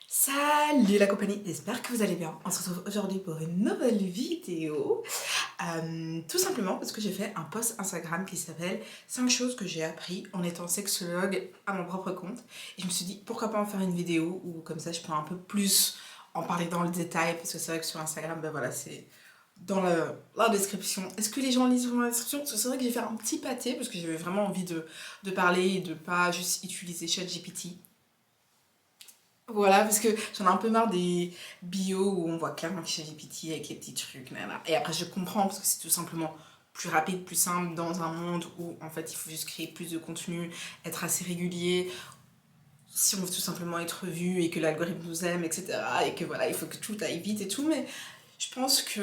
Salut la compagnie, j'espère que vous allez bien. On se retrouve aujourd'hui pour une nouvelle vidéo. Tout simplement parce que j'ai fait un post Instagram qui s'appelle 5 choses que j'ai appris en étant sexologue à mon propre compte. Et je me suis dit pourquoi pas en faire une vidéo où comme ça je peux un peu plus en parler dans le détail. Parce que c'est vrai que sur Instagram, ben voilà, c'est dans la description. Est-ce que les gens lisent vraiment la description? Parce que c'est vrai que j'ai fait un petit pâté parce que j'avais vraiment envie de parler et de pas juste utiliser ChatGPT. Voilà, parce que j'en ai un peu marre des bios où on voit clairement que c'est GPT avec les petits trucs, nanana. Et après, je comprends parce que c'est tout simplement plus rapide, plus simple dans un monde où en fait il faut juste créer plus de contenu, être assez régulier, si on veut tout simplement être vu et que l'algorithme nous aime, etc. Et que voilà, il faut que tout aille vite et tout. Mais je pense que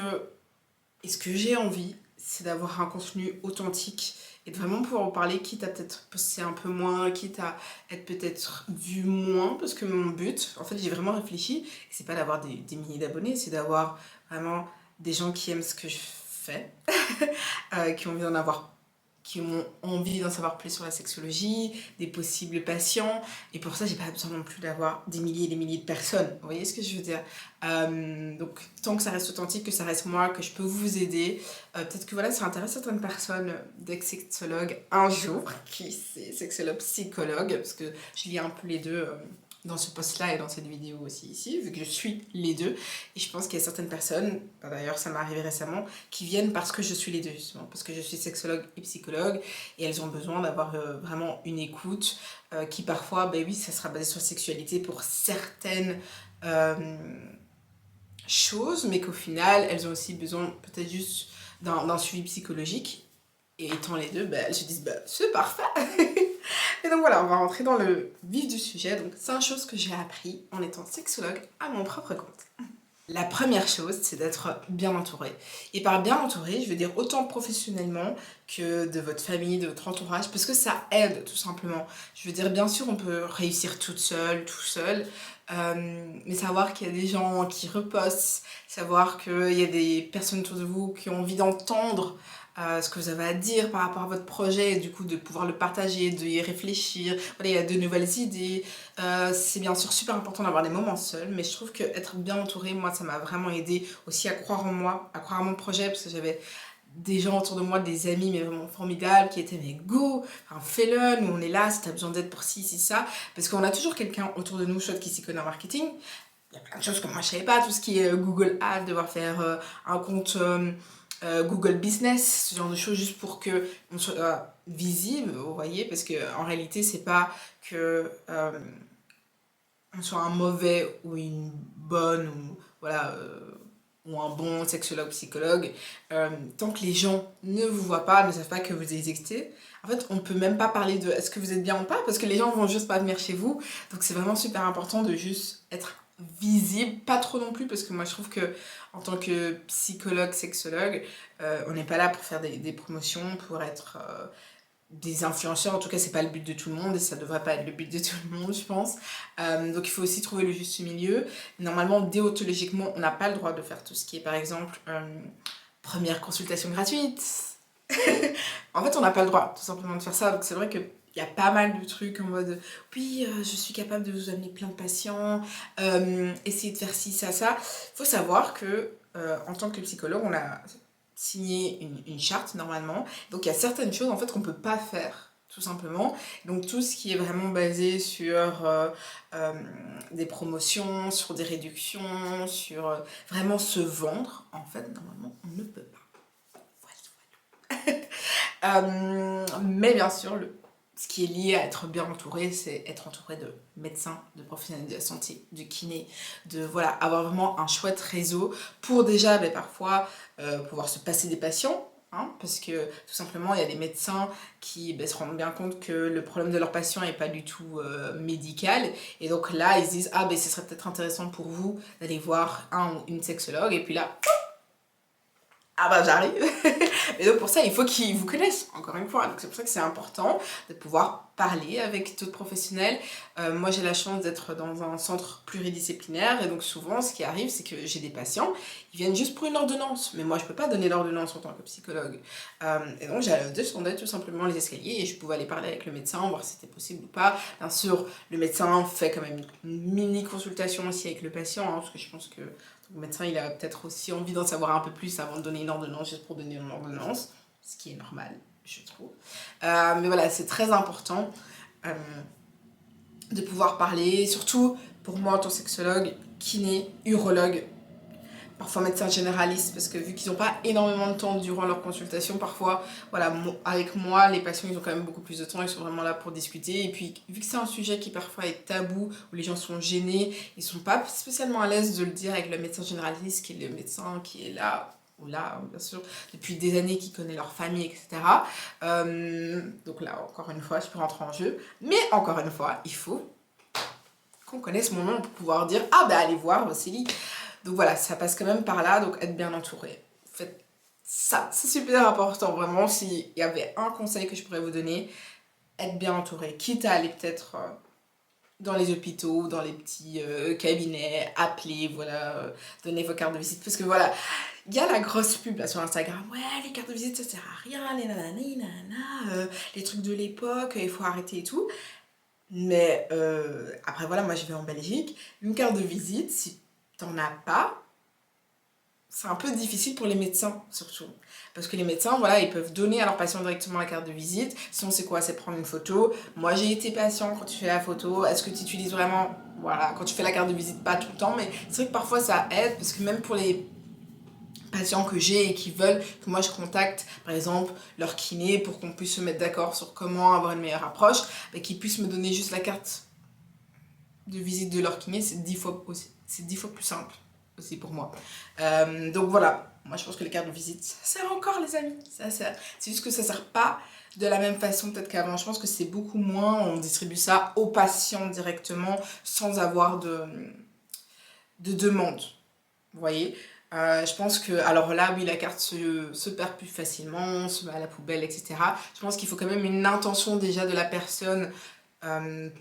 et ce que j'ai envie, c'est d'avoir un contenu authentique et de vraiment pouvoir en parler, quitte à peut-être poster un peu moins, quitte à être peut-être vu moins, parce que mon but, en fait, j'ai vraiment réfléchi, c'est pas d'avoir des milliers d'abonnés, c'est d'avoir vraiment des gens qui aiment ce que je fais, qui ont envie d'en avoir, qui ont envie d'en savoir plus sur la sexologie, des possibles patients. Et pour ça, j'ai pas besoin non plus d'avoir des milliers et des milliers de personnes. Vous voyez ce que je veux dire? Donc, tant que ça reste authentique, que ça reste moi, que je peux vous aider, peut-être que voilà, ça intéresse certaines personnes d'ex-sexologues un jour, qui c'est sexologue, psychologue, parce que je lis un peu les deux. Dans ce post-là et dans cette vidéo aussi ici, vu que je suis les deux. Et je pense qu'il y a certaines personnes, d'ailleurs ça m'est arrivé récemment, qui viennent parce que je suis les deux, justement, parce que je suis sexologue et psychologue, et elles ont besoin d'avoir vraiment une écoute qui parfois, ben oui, ça sera basé sur la sexualité pour certaines choses, mais qu'au final, elles ont aussi besoin peut-être juste d'un suivi psychologique. Et étant les deux, ben, elles se disent, bah, c'est parfait. Et donc voilà, on va rentrer dans le vif du sujet. Donc, 5 choses que j'ai appris en étant sexologue à mon propre compte. La première chose, c'est d'être bien entouré. Et par bien entouré, je veux dire autant professionnellement que de votre famille, de votre entourage, parce que ça aide tout simplement. Je veux dire, bien sûr, on peut réussir toute seule, tout seul, mais savoir qu'il y a des gens qui repostent, savoir qu'il y a des personnes autour de vous qui ont envie d'entendre ce que vous avez à dire par rapport à votre projet, et du coup de pouvoir le partager, de y réfléchir, voilà, il y a de nouvelles idées, c'est bien sûr super important d'avoir des moments seuls, mais je trouve que être bien entouré, moi, ça m'a vraiment aidé aussi à croire en moi, à croire en mon projet, parce que j'avais des gens autour de moi, des amis, mais vraiment formidables, qui étaient, mais go, enfin, fais-le, nous on est là, si t'as besoin d'aide pour ci, ci, ça, parce qu'on a toujours quelqu'un autour de nous, soit qui s'y connaît en marketing, il y a plein de choses que moi je savais pas, tout ce qui est Google Ads, devoir faire un compte Google Business, ce genre de choses juste pour que on soit visible, vous voyez, parce que en réalité c'est pas que on soit un mauvais ou une bonne ou voilà ou un bon sexologue psychologue, tant que les gens ne vous voient pas, ne savent pas que vous existez, en fait on peut même pas parler de est-ce que vous êtes bien ou pas parce que les gens vont juste pas venir chez vous. Donc c'est vraiment super important de juste être visible, pas trop non plus, parce que moi je trouve que en tant que psychologue, sexologue, on n'est pas là pour faire des promotions, pour être des influenceurs. En tout cas c'est pas le but de tout le monde et ça devrait pas être le but de tout le monde, je pense. Donc il faut aussi trouver le juste milieu. Normalement déontologiquement on n'a pas le droit de faire tout ce qui est par exemple première consultation gratuite. En fait on n'a pas le droit tout simplement de faire ça, donc c'est vrai que il y a pas mal de trucs en mode oui, je suis capable de vous amener plein de patients, essayez de faire ci, ça. Il faut savoir que en tant que psychologue, on a signé une charte normalement. Donc il y a certaines choses en fait qu'on peut pas faire tout simplement. Donc tout ce qui est vraiment basé sur euh, des promotions, sur des réductions, sur vraiment se vendre, en fait normalement on ne peut pas. Mais bien sûr, ce qui est lié à être bien entouré, c'est être entouré de médecins, de professionnels de la santé, de kinés, de voilà, avoir vraiment un chouette réseau pour déjà parfois pouvoir se passer des patients. Hein, parce que tout simplement il y a des médecins qui se rendent bien compte que le problème de leur patient n'est pas du tout médical, et donc là ils se disent ah ce serait peut-être intéressant pour vous d'aller voir un ou une sexologue, et puis là ah bah j'arrive. Et donc pour ça, il faut qu'ils vous connaissent, encore une fois. Donc c'est pour ça que c'est important de pouvoir parler avec d'autres professionnels. Moi j'ai la chance d'être dans un centre pluridisciplinaire et donc souvent ce qui arrive c'est que j'ai des patients, ils viennent juste pour une ordonnance, mais moi je peux pas donner l'ordonnance en tant que psychologue. Et donc j'allais descendre tout simplement les escaliers et je pouvais aller parler avec le médecin, voir si c'était possible ou pas. Bien sûr, le médecin fait quand même une mini consultation aussi avec le patient, hein, parce que je pense que le médecin il a peut-être aussi envie d'en savoir un peu plus avant de donner une ordonnance, juste pour donner une ordonnance, ce qui est normal, je trouve. Mais voilà, c'est très important de pouvoir parler, surtout pour moi en tant que sexologue, kiné, urologue, parfois médecin généraliste, parce que vu qu'ils n'ont pas énormément de temps durant leur consultation, parfois, voilà, avec moi, les patients, ils ont quand même beaucoup plus de temps, ils sont vraiment là pour discuter, et puis, vu que c'est un sujet qui parfois est tabou, où les gens sont gênés, ils sont pas spécialement à l'aise de le dire avec le médecin généraliste, qui est le médecin qui est là, ou là, bien sûr, depuis des années, qui connaît leur famille, etc. Donc là, encore une fois, je peux rentrer en jeu, mais encore une fois, il faut qu'on connaisse mon nom pour pouvoir dire « Ah, ben allez voir Célie ». Donc voilà, ça passe quand même par là, donc être bien entouré. Faites ça, c'est super important, vraiment. S'il y avait un conseil que je pourrais vous donner, être bien entouré. Quitte à aller peut-être dans les hôpitaux, dans les petits cabinets, appeler, voilà, donner vos cartes de visite. Parce que voilà, il y a la grosse pub là sur Instagram. Ouais, les cartes de visite, ça sert à rien, les nanani, nanana, les trucs de l'époque, il faut arrêter et tout. Mais après, voilà, moi je vais en Belgique. Une carte de visite, si t'en as pas, c'est un peu difficile pour les médecins, surtout. Parce que les médecins, voilà, ils peuvent donner à leurs patients directement la carte de visite. Si on sait quoi, c'est prendre une photo. Moi, j'ai été patient quand tu fais la photo. Est-ce que tu utilises vraiment, voilà, quand tu fais la carte de visite, pas tout le temps, mais c'est vrai que parfois ça aide, parce que même pour les patients que j'ai et qui veulent que moi je contacte, par exemple, leur kiné pour qu'on puisse se mettre d'accord sur comment avoir une meilleure approche, et qu'ils puissent me donner juste la carte de visite de leur kiné, c'est 10 fois plus simple aussi pour moi. Donc voilà, moi je pense que les cartes de visite, ça sert encore les amis, ça sert. C'est juste que ça sert pas de la même façon peut-être qu'avant. Je pense que c'est beaucoup moins, on distribue ça aux patients directement sans avoir de demande, vous voyez. Je pense que, alors là, oui, la carte se perd plus facilement, se met à la poubelle, etc. Je pense qu'il faut quand même une intention déjà de la personne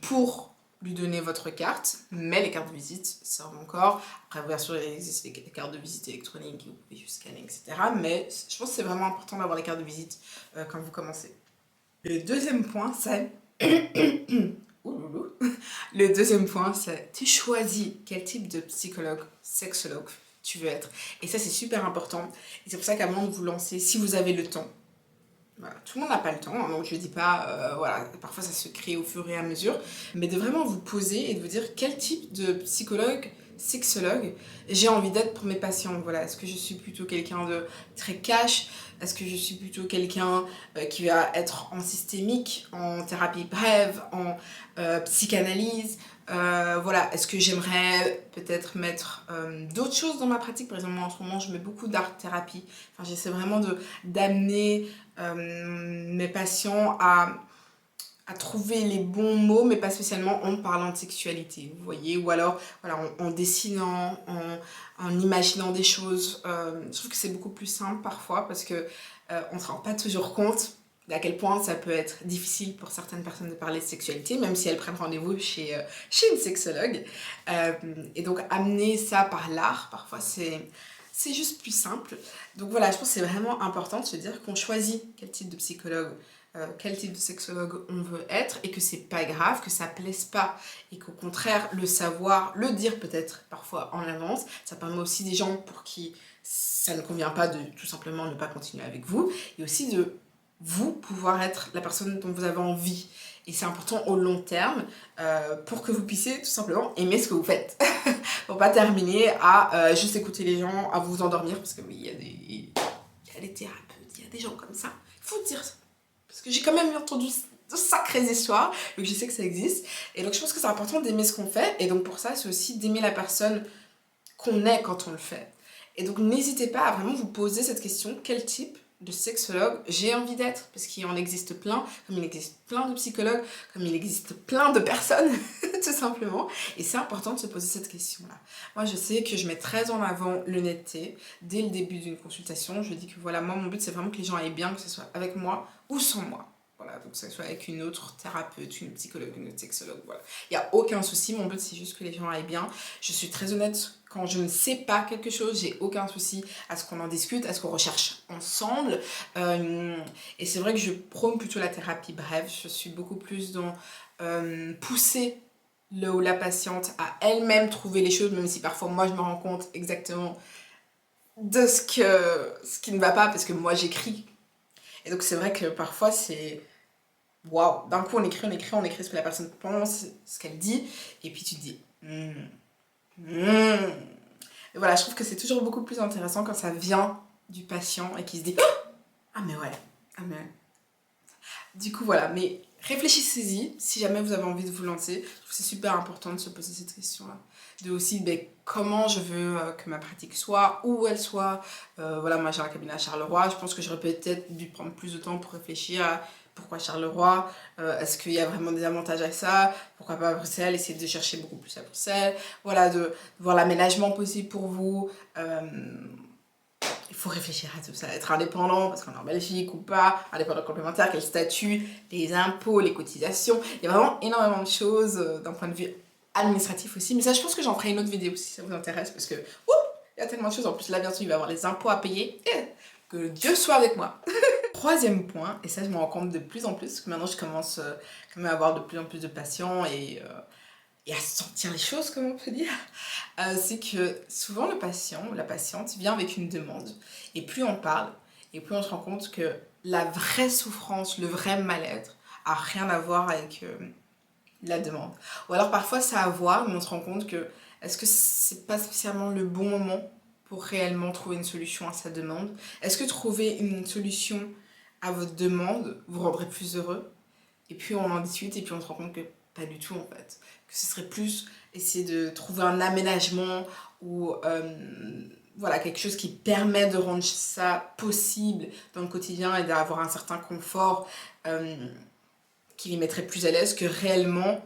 pour lui donner votre carte, mais les cartes de visite servent encore. Après, bien sûr, il existe les cartes de visite électroniques, vous pouvez juste scanner, etc. Mais je pense que c'est vraiment important d'avoir les cartes de visite quand vous commencez. Le deuxième point, c'est... Le deuxième point, c'est tu choisis quel type de psychologue, sexologue tu veux être. Et ça, c'est super important. Et c'est pour ça qu'avant de vous lancer, si vous avez le temps, voilà, tout le monde n'a pas le temps, hein, donc je dis pas, voilà, parfois ça se crée au fur et à mesure, mais de vraiment vous poser et de vous dire quel type de psychologue, sexologue j'ai envie d'être pour mes patients. Voilà, est-ce que je suis plutôt quelqu'un de très cash? Est-ce que je suis plutôt quelqu'un qui va être en systémique, en thérapie brève, en psychanalyse? Voilà, est-ce que j'aimerais peut-être mettre d'autres choses dans ma pratique? Par exemple, moi en ce moment, je mets beaucoup d'art-thérapie. Enfin, j'essaie vraiment d'amener mes patients à trouver les bons mots, mais pas spécialement en parlant de sexualité, vous voyez, ou alors voilà, en dessinant, en imaginant des choses. Je trouve que c'est beaucoup plus simple parfois parce que on ne se rend pas toujours compte à quel point ça peut être difficile pour certaines personnes de parler de sexualité, même si elles prennent rendez-vous chez une sexologue. Et donc amener ça par l'art, parfois c'est juste plus simple. Donc voilà, je pense que c'est vraiment important de se dire qu'on choisit quel type de psychologue, quel type de sexologue on veut être et que c'est pas grave, que ça plaise pas et qu'au contraire, le savoir, le dire peut-être parfois en avance, ça permet aussi des gens pour qui ça ne convient pas de tout simplement ne pas continuer avec vous et aussi de vous pouvoir être la personne dont vous avez envie. Et c'est important au long terme pour que vous puissiez tout simplement aimer ce que vous faites. Pour pas terminer à juste écouter les gens, à vous endormir, parce que oui, il y a des thérapeutes, il y a des gens comme ça. Il faut dire ça. Parce que j'ai quand même entendu de sacrées histoires, donc je sais que ça existe. Et donc je pense que c'est important d'aimer ce qu'on fait. Et donc pour ça, c'est aussi d'aimer la personne qu'on est quand on le fait. Et donc n'hésitez pas à vraiment vous poser cette question, quel type de sexologue j'ai envie d'être, parce qu'il en existe plein, comme il existe plein de psychologues, comme il existe plein de personnes, tout simplement. Et c'est important de se poser cette question-là. Moi, je sais que je mets très en avant l'honnêteté. Dès le début d'une consultation, je dis que voilà, moi, mon but, c'est vraiment que les gens aillent bien, que ce soit avec moi ou sans moi. Voilà, donc que ce soit avec une autre thérapeute, une psychologue, une autre sexologue, voilà. Il n'y a aucun souci, mon but c'est juste que les gens aillent bien. Je suis très honnête, quand je ne sais pas quelque chose, j'ai aucun souci à ce qu'on en discute, à ce qu'on recherche ensemble. Et c'est vrai que je prône plutôt la thérapie brève, je suis beaucoup plus dans pousser le ou la patiente à elle-même trouver les choses, même si parfois moi je me rends compte exactement de ce qui ne va pas, parce que moi j'écris. Et donc c'est vrai que parfois c'est waouh, d'un coup on écrit ce que la personne pense, ce qu'elle dit, et puis tu te dis Et voilà, je trouve que c'est toujours beaucoup plus intéressant quand ça vient du patient et qu'il se dit ah mais ouais, ah mais du coup voilà, mais réfléchissez-y si jamais vous avez envie de vous lancer. Je trouve que c'est super important de se poser cette question-là. De aussi comment je veux que ma pratique soit, où elle soit. Voilà, moi j'ai un cabinet à Charleroi, je pense que j'aurais peut-être dû prendre plus de temps pour réfléchir à pourquoi Charleroi, est-ce qu'il y a vraiment des avantages à ça, pourquoi pas à Bruxelles, essayer de chercher beaucoup plus à Bruxelles, voilà, de voir l'aménagement possible pour vous. Il faut réfléchir à tout ça, être indépendant, parce qu'on est en Belgique ou pas, indépendant complémentaire, quel statut, les impôts, les cotisations. Il y a vraiment énormément de choses d'un point de vue administratif aussi. Mais ça, je pense que j'en ferai une autre vidéo si ça vous intéresse, parce que il y a tellement de choses. En plus, là, bientôt, il va y avoir les impôts à payer. Et que Dieu soit avec moi. Troisième point, et ça, je me rends compte de plus en plus, parce que maintenant, je commence quand même à avoir de plus en plus de patients et à sentir les choses, comme on peut dire, c'est que souvent le patient ou la patiente vient avec une demande. Et plus on parle, et plus on se rend compte que la vraie souffrance, le vrai mal-être, a rien à voir avec la demande. Ou alors parfois ça a à voir, mais on se rend compte que est-ce que c'est pas spécialement le bon moment pour réellement trouver une solution à sa demande? Est-ce que trouver une solution à votre demande vous rendrait plus heureux? Et puis on en discute et puis on se rend compte que pas du tout en fait. Que ce serait plus essayer de trouver un aménagement ou voilà, quelque chose qui permet de rendre ça possible dans le quotidien et d'avoir un certain confort qui les mettrait plus à l'aise que réellement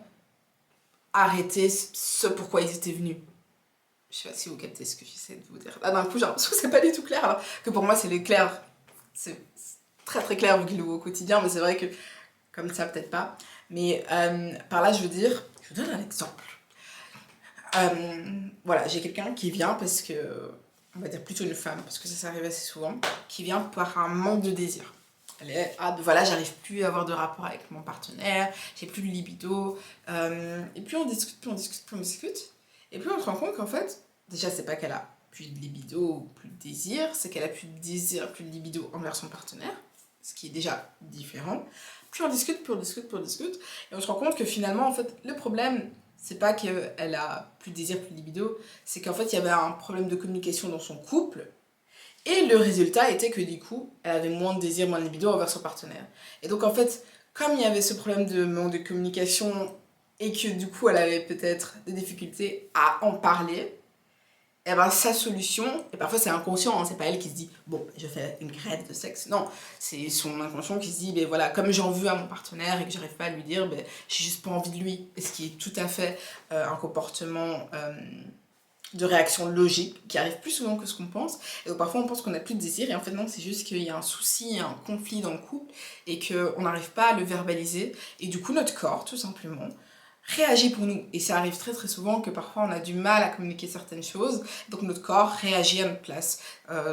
arrêter ce pourquoi ils étaient venus. Je sais pas si vous captez ce que j'essaie de vous dire. Là d'un coup j'ai l'impression que c'est pas du tout clair alors que pour moi c'est clair. C'est très très clair vu qu'il est au quotidien, mais c'est vrai que comme ça peut-être pas. Mais par là je veux dire, je vous donne un exemple. Voilà, j'ai quelqu'un qui vient parce que, on va dire plutôt une femme, parce que ça arrive assez souvent, qui vient par un manque de désir. Elle est, voilà, j'arrive plus à avoir de rapport avec mon partenaire, j'ai plus de libido. Et puis on discute, puis on discute, puis on discute. Et puis on se rend compte qu'en fait, déjà c'est pas qu'elle a plus de libido ou plus de désir, c'est qu'elle a plus de désir, plus de libido envers son partenaire, ce qui est déjà différent. Puis on discute, puis on discute, puis on discute. Et on se rend compte que finalement, en fait, le problème, c'est pas qu'elle a plus de désir, plus de libido, c'est qu'en fait, il y avait un problème de communication dans son couple. Et le résultat était que du coup, elle avait moins de désir, moins de libido envers son partenaire. Et donc en fait, comme il y avait ce problème de manque de communication et que du coup, elle avait peut-être des difficultés à en parler, et ben sa solution, et parfois c'est inconscient, hein, c'est pas elle qui se dit bon je fais une grève de sexe, non, c'est son inconscient qui se dit ben voilà, comme j'en veux à mon partenaire et que j'arrive pas à lui dire, ben j'ai juste pas envie de lui, et ce qui est tout à fait un comportement de réaction logique qui arrive plus souvent que ce qu'on pense. Et donc parfois on pense qu'on n'a plus de désir et en fait non, c'est juste qu'il y a un souci, un conflit dans le couple et qu'on n'arrive pas à le verbaliser, et du coup notre corps tout simplement réagit pour nous. Et ça arrive très très souvent que parfois on a du mal à communiquer certaines choses, donc notre corps réagit à notre place.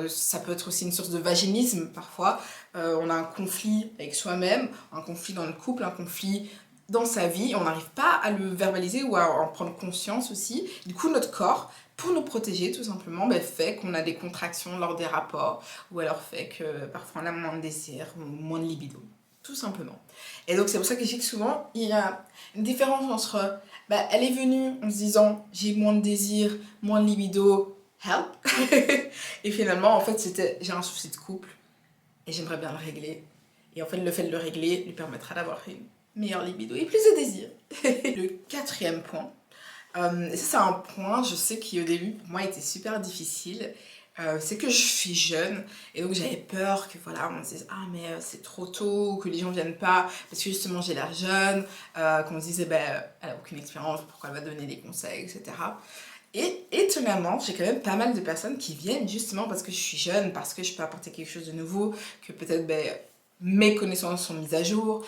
Ça peut être aussi une source de vaginisme parfois. On a un conflit avec soi-même, un conflit dans le couple, un conflit dans sa vie, on n'arrive pas à le verbaliser ou à en prendre conscience aussi. Du coup notre corps, pour nous protéger tout simplement, fait qu'on a des contractions lors des rapports, ou alors fait que parfois on a moins de désir, moins de libido. Tout simplement. Et donc c'est pour ça que je dis que souvent il y a une différence entre elle est venue en se disant j'ai moins de désir, moins de libido, help. Et finalement en fait c'était j'ai un souci de couple et j'aimerais bien le régler. Et en fait le fait de le régler lui permettra d'avoir une meilleure libido et plus de désir. Le quatrième point, et ça c'est un point je sais qui au début pour moi était super difficile. C'est que je suis jeune et donc j'avais peur que voilà on me dise ah mais c'est trop tôt, ou que les gens viennent pas parce que justement j'ai l'air jeune, qu'on me disait elle a aucune expérience, pourquoi elle va donner des conseils, etc. Et étonnamment j'ai quand même pas mal de personnes qui viennent justement parce que je suis jeune, parce que je peux apporter quelque chose de nouveau, que peut-être mes connaissances sont mises à jour,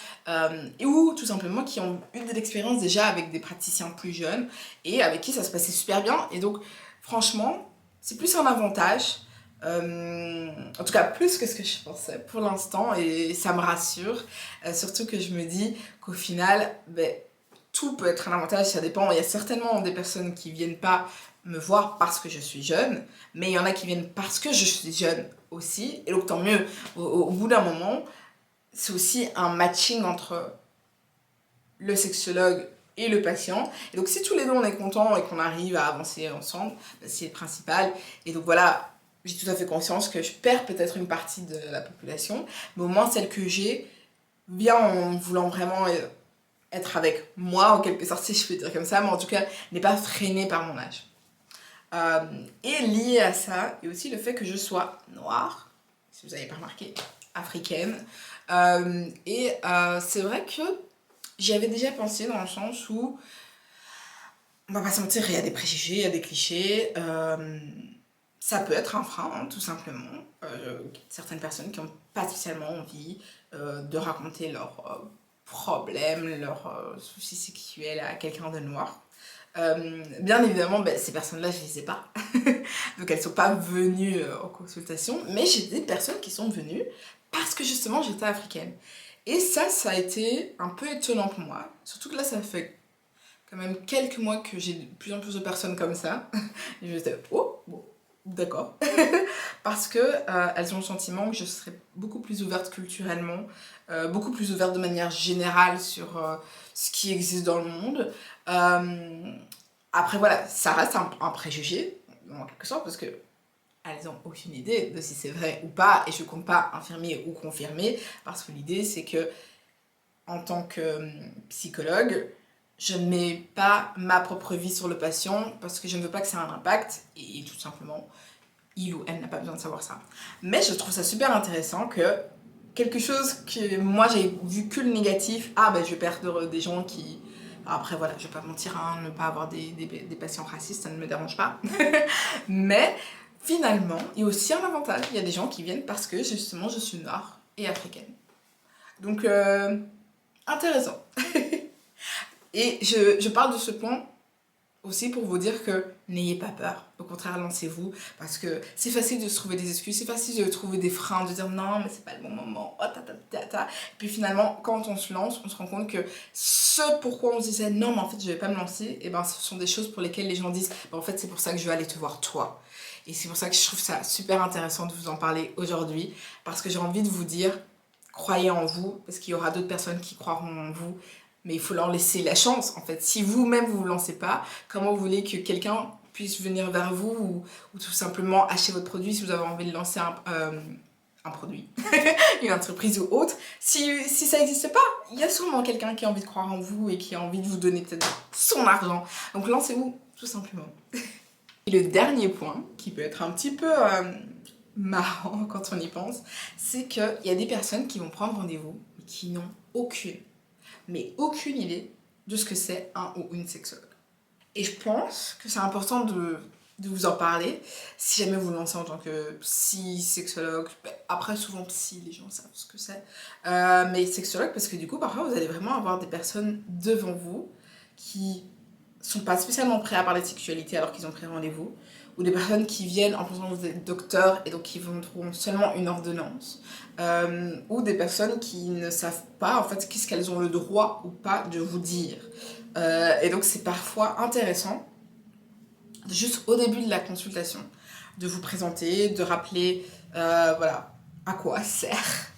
ou tout simplement qui ont eu de l'expérience déjà avec des praticiens plus jeunes et avec qui ça se passait super bien. Et donc, franchement, c'est plus un avantage, en tout cas plus que ce que je pensais pour l'instant, et ça me rassure, surtout que je me dis qu'au final, ben, tout peut être un avantage, ça dépend. Il y a certainement des personnes qui viennent pas me voir parce que je suis jeune, mais il y en a qui viennent parce que je suis jeune aussi, et donc tant mieux. Au bout d'un moment, c'est aussi un matching entre le sexologue et le patient. Et donc si tous les deux on est contents et qu'on arrive à avancer ensemble, bah, c'est le principal. Et donc voilà, j'ai tout à fait conscience que je perds peut-être une partie de la population, mais au moins celle que j'ai vient en voulant vraiment être avec moi, en quelque sorte, si je peux dire comme ça, mais en tout cas n'est pas freinée par mon âge. Et lié à ça, il y a aussi le fait que je sois noire, si vous n'avez pas remarqué, africaine. C'est vrai que j'y avais déjà pensé dans le sens où, on va pas se mentir, il y a des préjugés, il y a des clichés. Ça peut être un frein, hein, tout simplement. Certaines personnes qui n'ont pas spécialement envie de raconter leurs problèmes, leurs soucis sexuels à quelqu'un de noir. Bien évidemment, ben, ces personnes-là, je les ai pas. Donc elles sont pas venues en consultation, mais j'ai des personnes qui sont venues parce que justement j'étais africaine. Et ça a été un peu étonnant pour moi. Surtout que là, ça fait quand même quelques mois que j'ai de plus en plus de personnes comme ça. Et je me disais, oh, bon, d'accord. Parce que elles ont le sentiment que je serais beaucoup plus ouverte culturellement, beaucoup plus ouverte de manière générale sur ce qui existe dans le monde. Après voilà, ça reste un préjugé, en quelque sorte, parce que elles n'ont aucune idée de si c'est vrai ou pas, et je ne compte pas infirmer ou confirmer, parce que l'idée c'est que, en tant que psychologue, je ne mets pas ma propre vie sur le patient, parce que je ne veux pas que ça ait un impact, et tout simplement, il ou elle n'a pas besoin de savoir ça. Mais je trouve ça super intéressant que quelque chose que moi j'ai vu que le négatif, ah ben je vais perdre des gens qui... Après voilà, je vais pas mentir, hein, ne pas avoir des patients racistes, ça ne me dérange pas. Mais finalement, il y a aussi un avantage, il y a des gens qui viennent parce que justement je suis noire et africaine. Donc intéressant. Et je parle de ce point aussi pour vous dire que n'ayez pas peur. Au contraire, lancez-vous, parce que c'est facile de se trouver des excuses, c'est facile de trouver des freins, de dire non, mais c'est pas le bon moment, oh, ta. Et puis finalement, quand on se lance, on se rend compte que ce pourquoi on se disait non, mais en fait, je vais pas me lancer, et ben ce sont des choses pour lesquelles les gens disent, ben, en fait, c'est pour ça que je vais aller te voir toi. Et c'est pour ça que je trouve ça super intéressant de vous en parler aujourd'hui, parce que j'ai envie de vous dire, croyez en vous, parce qu'il y aura d'autres personnes qui croiront en vous, mais il faut leur laisser la chance en fait. Si vous-même vous vous lancez pas, comment vous voulez que quelqu'un puisse venir vers vous ou tout simplement acheter votre produit si vous avez envie de lancer un produit, une entreprise ou autre. Si ça n'existe pas, il y a sûrement quelqu'un qui a envie de croire en vous et qui a envie de vous donner peut-être son argent. Donc lancez-vous tout simplement. Et le dernier point, qui peut être un petit peu marrant quand on y pense, c'est qu'il y a des personnes qui vont prendre rendez-vous mais qui n'ont aucune idée de ce que c'est un ou une sexologue. Et je pense que c'est important de vous en parler si jamais vous vous lancez en tant que psy, sexologue. Après, souvent psy, les gens savent ce que c'est. Mais sexologue, parce que du coup, parfois, vous allez vraiment avoir des personnes devant vous qui sont pas spécialement prêts à parler de sexualité alors qu'ils ont pris rendez-vous, ou des personnes qui viennent en pensant que vous êtes docteur et donc qui voudront seulement une ordonnance, ou des personnes qui ne savent pas en fait qu'est-ce qu'elles ont le droit ou pas de vous dire. Et donc c'est parfois intéressant, juste au début de la consultation, de vous présenter, de rappeler voilà, à quoi sert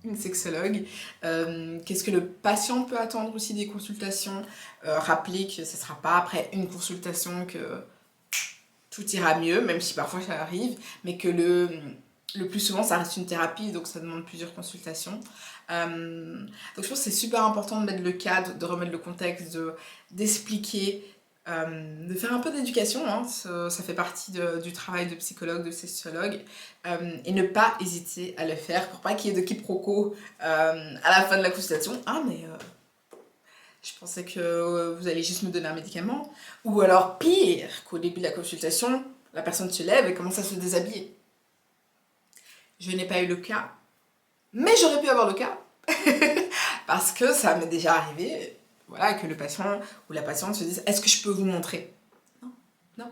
une sexologue, qu'est-ce que le patient peut attendre aussi des consultations, rappeler que ce ne sera pas après une consultation que tout ira mieux, même si parfois ça arrive, mais que le plus souvent ça reste une thérapie, donc ça demande plusieurs consultations. Donc je pense que c'est super important de mettre le cadre, de remettre le contexte, d'expliquer, de faire un peu d'éducation, hein, ça fait partie du travail de psychologue, de sexologue, et ne pas hésiter à le faire pour pas qu'il y ait de quiproquos à la fin de la consultation. Ah mais je pensais que vous alliez juste me donner un médicament. Ou alors pire, qu'au début de la consultation, la personne se lève et commence à se déshabiller. Je n'ai pas eu le cas, Mais j'aurais pu avoir le cas parce que ça m'est déjà arrivé, voilà, que le patient ou la patiente se dise est-ce que je peux vous montrer? Non, non,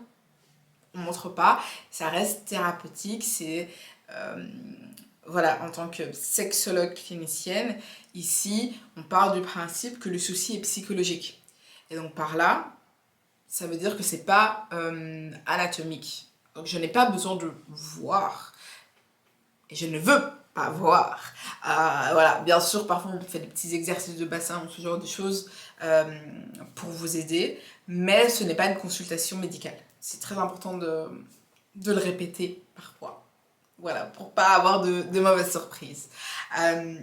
on ne montre pas, ça reste thérapeutique, c'est voilà, en tant que sexologue clinicienne, ici on part du principe que le souci est psychologique. Et donc par là, ça veut dire que c'est pas anatomique. Donc je n'ai pas besoin de voir. Et je ne veux pas voir. Voilà, bien sûr, parfois on fait des petits exercices de bassin ou ce genre de choses pour vous aider, mais ce n'est pas une consultation médicale. C'est très important de le répéter parfois. Voilà, pour pas avoir de mauvaises surprises.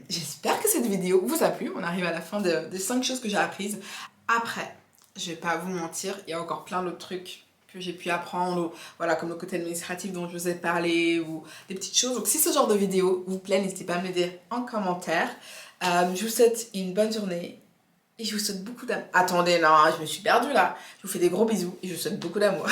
J'espère que cette vidéo vous a plu. On arrive à la fin des 5 choses que j'ai apprises. Après, je vais pas vous mentir, il y a encore plein d'autres trucs que j'ai pu apprendre, ou, voilà, comme le côté administratif dont je vous ai parlé, ou des petites choses. Donc si ce genre de vidéo vous plaît, n'hésitez pas à me le dire en commentaire. Je vous souhaite une bonne journée et je vous souhaite beaucoup d'amour. Attendez, non, je me suis perdue là. Je vous fais des gros bisous et je vous souhaite beaucoup d'amour.